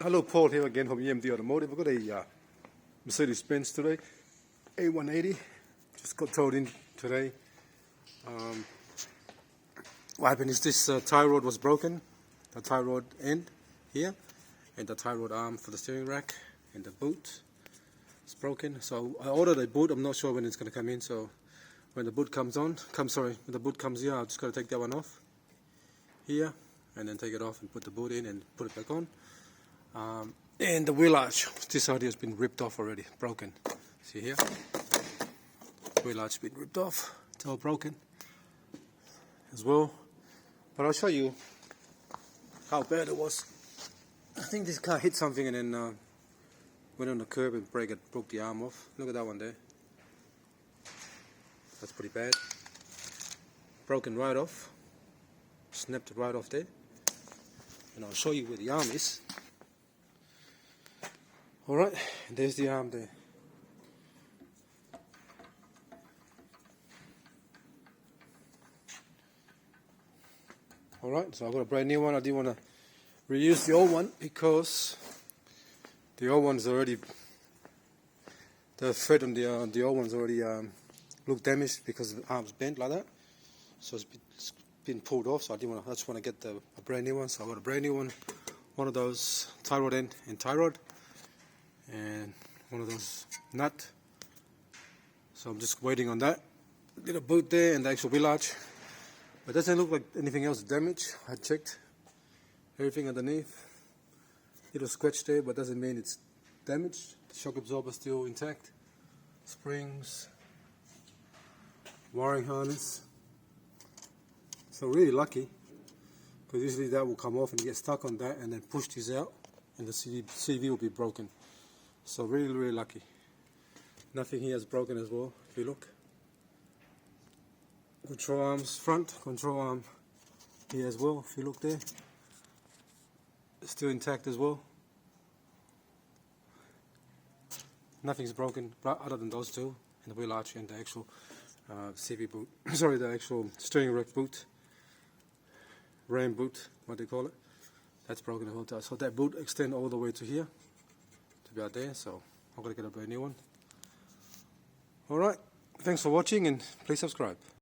Hello, Paul here again from EMD Automotive. We've got a Mercedes Benz today, A180. Just got towed in today. What happened is this tie rod was broken, the tie rod end here, and the tie rod arm for the steering rack, and the boot is broken. So I ordered a boot. I'm not sure when it's going to come in. So when the boot comes on, when the boot comes here, I've just got to take that one off here, and then take it off and put the boot in and put it back on. And the wheel arch, this side has been ripped off already, broken. See here? Wheel arch been ripped off, it's all broken as well. But I'll show you how bad it was. I think this car hit something and then went on the curb and broke the arm off. Look at that one there. That's pretty bad. Broken right off. Snapped it right off there. And I'll show you where the arm is. Alright, there's the arm there. Alright, so I've got a brand new one. I didn't want to reuse the old one because the old one's already, the thread on the old one's already looked damaged because the arm's bent like that. So it's been pulled off, so I just want to get a brand new one. So I got a brand new one, one of those tie rod end and tie rod, and one of those nut. So I'm just waiting on that. Little boot there and the actual wheel arch. But it doesn't look like anything else damaged. I checked everything underneath. Little scratch there, but doesn't mean it's damaged. The shock absorber still intact. Springs, wiring harness. So really lucky, because usually that will come off and get stuck on that and then push this out and the CV will be broken. So really lucky. Nothing here is broken as well, if you look. Control arms front, control arm here as well, if you look there. It's still intact as well. Nothing's broken other than those two, and the wheel arch and the actual CV boot. Sorry, the actual steering rack boot. Ram boot, what they call it. That's broken the whole time. So that boot extends all the way to here, to about there. So I'm gonna get a brand new one. Alright, thanks for watching and please subscribe.